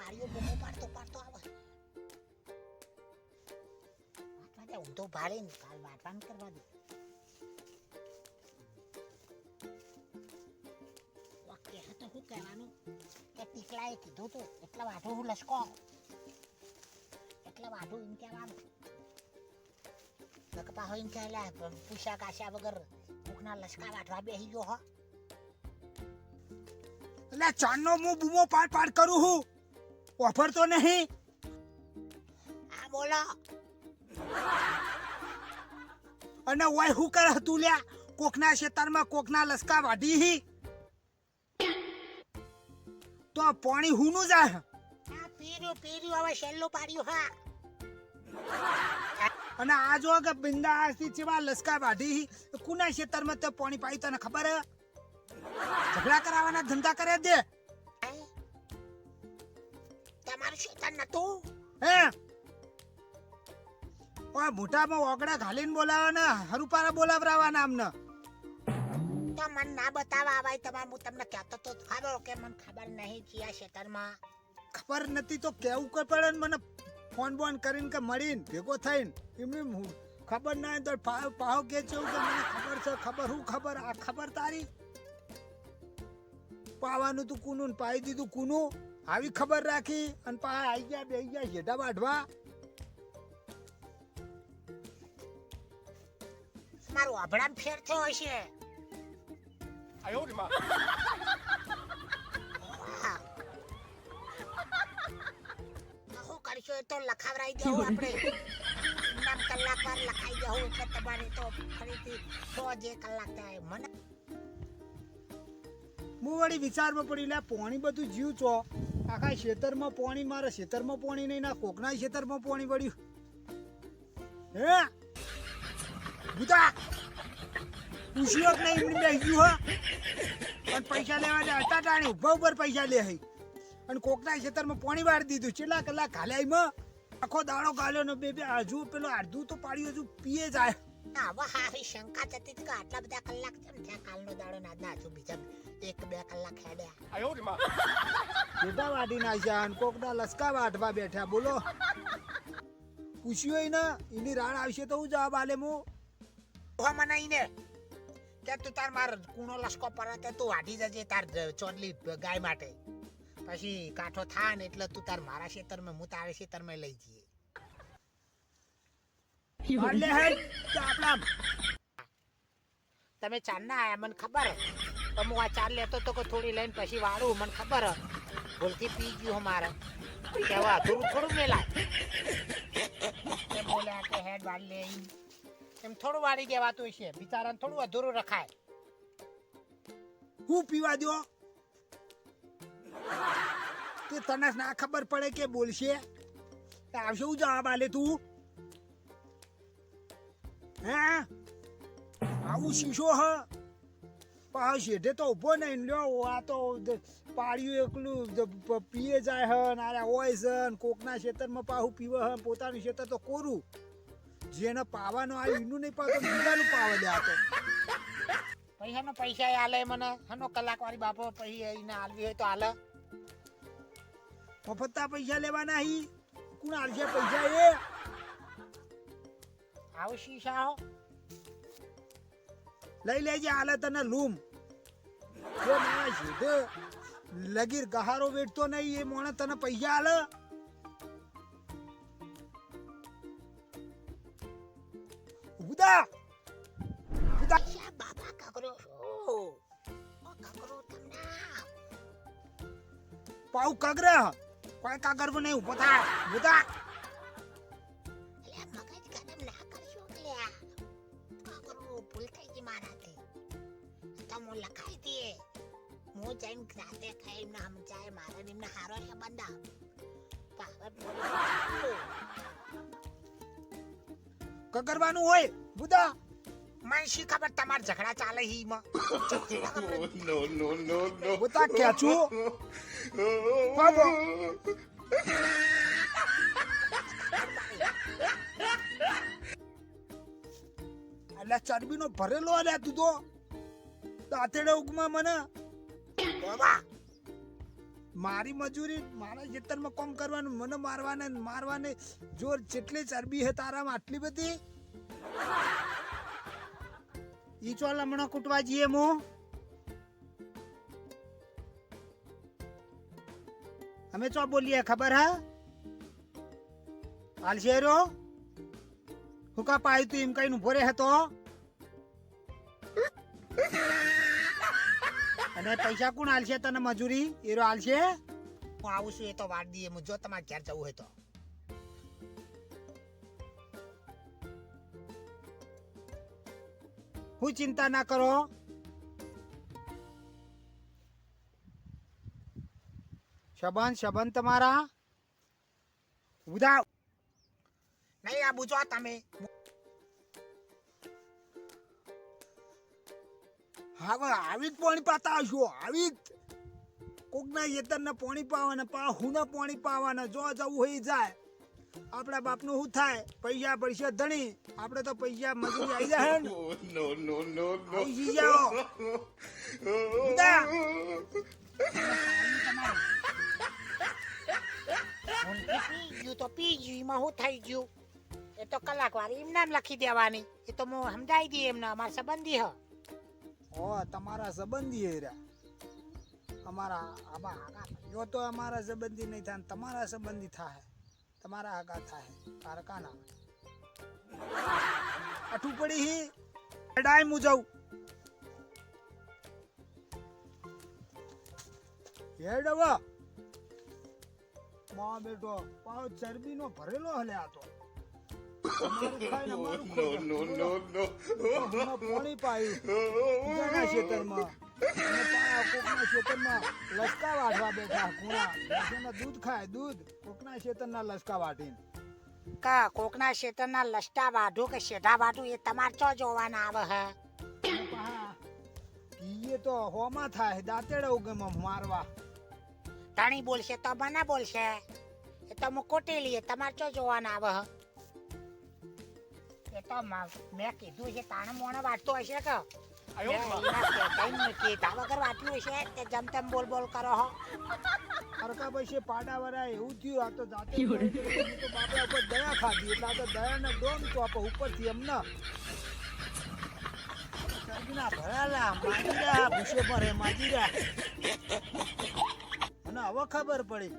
પાડ્યો બૂમો પાડતો આવે વાટવા દે ઊંધો ભાળીને કાલ વાટવાનું કરવા દે ઓકે તો શું કહેવાનું કે ટીકલાએ કીધું તું એટલા વાઢું હું લસકો એટલા વાઢું એમ કહેવાનું લકપા હોય એમ કહેલા પૂછા કાશા વગર ભૂખના લસકા વાઢવા બેસી ગયો હો એટલે ચાંદનો હું બૂમો પાડ કરું હું ઓફર તો નહીં હા બોલો અને ઓય હું કરે તું લ્યા કોકના ખેતરમાં કોકના લસકા વાઢી હી તો પાણી હુંનું જાય હા પીર્યું હવે છેલ્લું પાડ્યું હા અને આ જો કે બિંદાસથી ચેવા લસકા વાઢી હી કુના ખેતરમાં તે પાણી પાઈ તને ખબર હે ઝઘડા કરાવવાના ધંધા કરે દે તમારું ખેતર નતું હે ઓય મોટામાં ઓગડા ઘાલીને બોલાવે ને હરુપારા બોલાવરાવાના આમને તો મને ના બતાવવા આવાય તમારે હું તમને કહેતો તો ખરો કે મને ખબર નહીં ચિયા ખેતરમાં ખબર નથી તો કેવું કઈ પડે ને મને ફોન બોન કરીને કે મળીને ભેગો થઈને એમની ખબર ના તો પાહો કે છે કે મને ખબર છે ખબર હું ખબર આ ખબર તારી પાવાનું તું કુનું ને પાઈ દીધું કુનું આવી ખબર રાખી અને પા આવી ગયા બે ગયા હેઠા વાઢવા મારું અભડામ ફેર થયો હશે શું કરશો તો લખાવરાઈ જવું આપણે નામ કલાક વાર લખાઈ જવું એટલે તમારે તો ફરીથી 100 કલાક થાય મને હું વળી વિચારમાં પડી લે પોણી બધું જીવ છો આખા ખેતરમાં પોણી મારે ખેતરમાં પોણી નહીં ના કોકના ખેતરમાં પોણી વળ્યું હે બુતા પૂછ્યો જ નહીં એમને બેસી ગયું અને પૈસા લેવા દે અટાટાણી ઉભા ઉપર પૈસા લે હઈ અને કોકના ખેતરમાં પોણી વાળી દીધું છેલ્લા કલાક ખાલે એમાં આખો દાડો ગાલ્યો ને બે હજુ પેલો અડધું તો પાડ્યું હજુ પીએ જાય હવે હારી શંકા જતી કે આટલા બધા કલાક કેમ થયા કાલનો દાડો ના હજુ બીજા 1-2 કલાક હેડ્યા બેટા વાઢી નાખ્યા અને કોકના લસકા વાઢવા બેઠા બોલો પૂછ્યું ને એની રાણ આવશે તો હું જવાબ આલે હું મને ઈને કે તું તાર માર કૂણો લસકો પરત તું વાઢી જજે તાર ચોટલી ગાય માટે પછી કાઠો થા ને એટલે તું તાર મારા ખેતરમાં હું તારે ખેતરમાં લઈ જઈએ એટલે હે આપણા તમે ચાર ના આયા મને ખબર તો હું આ ચાર લેતો તો કે થોડી લઈને પછી વાળું મને ખબર ભૂલથી પી ગયું મારે કેવા અધૂરું થોડું મેલાય એમ બોલ્યા કે હેડ વાળી લે એમ થોડું વાળી દેવાતું છે બિચારાને થોડું અધૂરું રખાય હું પીવા દો તે તને ના ખબર પડે કે બોલશે આવશે હું જવાબ આલે તું હે આવું શીશો હ પાછો શેઠે તો ઉભો નહીં લ્યો આ તો પાડ્યું એકલું પીએ જાય હ નારા હોય છે કોકના ખેતરમાં પાહું પીવે હ પોતાનું ખેતર તો કોરું જેને પાવાનો આ એનું નહીં પાતો બીજાનું પાવા દે આ તો પૈસાનો પૈસા આલે મને હનો કલાક વાળી બાપો પછી એને આલવી હોય તો આલે મફતના પૈસા લેવાના હી કોણ આલશે પૈસા એ આવું શીશા હો લઈ લેજે આલે તને લૂમ જો મારા સીધે લગીર ગહારો વેઠતો નહીં એ મોણે તને પૈસા આલે ઉદા ઉદા બાબા કકરો કકરો તમને પાઉ કગરે કોઈ કાગર નહીં ઉભો થા ઉદા મગજ ગરમ ના કરશો કે કકરો ભૂલ થઈ ગઈ મારાથી તો હું લખાઈ દે હું જઈને રાતે ખાઈ એમને સમજાય મારે એમને હારો છે બંધા કગરવાનું હોય બુદા મને શી ખબર તમાર ઝઘડા ચાલે હી માં નો બુદા ક્યાચું બાબો અલ્યા ચરબીનો ભરેલો અલ્યા તું તો દાંતેડે ઉગમાં મને બાબા મારી મજૂરી મારા ખેતરમાં કામ કરવાનું, મને મારવાને જોર જેટલી ચરબી હે તારામાં આટલી બધી. ઈ ચો લમણો કૂટવા જઈએ મો. અમે ચો બોલીએ ખબર હે હાલ શેરો હું કા પાય તું એમ કઈ નું ભોરે હતો અને પૈસા કોણ હાલશે તને મજૂરી એરો હાલશે. હું આવું છું એ તો વાળ દઈએ જો તમારે ઘેર જવું હોય તો. હું ચિંતા ના કરો. શબન તમારા ઉધા નહીં આ બુજો તમે. હવે આવી જ પાણી પાતા હશો. આવી જ કોકના યેતરને પાણી પાવાના પા હુંને પાણી પાવાના જો જવું હોય ઈ જાય. આપણા બાપનું શું થાય પૈસા પૈસા ધણી આપણે તો પૈસા મજૂરી આવી જાય ને. આવી જાઓ ઉધા. ભૂલથી પી ગયું તો પી ગયું એમાં શું થઈ ગયું એ તો કલાક વાર એમ નામ લખી દેવાની. એ તો હું સમજાવી દઈએ એમને અમારા સંબંધી હ. ઓ તમારા સંબંધી હેરા અમારા આબા જો તો અમારા સંબંધી નહીં થાય તમારા સંબંધી થાય. તમારા આગા થાય કારકાના અઠું પડી હી ડાય મુ જાઉં હેડવા માં બેટો પાવ ચરબી નો ભરેલો હલે આ તો પાણી પાયું બીજાના ખેતરમાં કોકના ખેતરમાં લસકા વાટવા બેઠા ખૂણા દૂધ ખાય દૂધ કોકના ખેતરના લસકા વાટીને. કા કોકના ક્ષેત્રના લસ્ટા વાઢું કે શેઢા વાઢું એ તમારે ચો જોવાના આવે હે. ઈએ તો હોમાં થાય દાંતેડા ઉગમાં મારવા. ધણી બોલશે તો બના બોલશે એ તો હું કોટેલી તમારે ચો જોવાના આવે હે. એ તો મેં કીધું છે તાણે મોણે વાટતો હશે કે કીધા વગર વાટ્યું હશે તે જેમ તેમ બોલ બોલ કરો હો. હરકા પછી પાડા વરા એવું થયું આ તો જાતે તો બાપા ઉપર દયા ખાધી એટલે આ તો દયાને ડોમ તો આપો ઉપરથી એમને ચરબીના ભરાલા માજી રહ્યા ભૂસે પર માજી રહ્યા. અને હવે ખબર પડી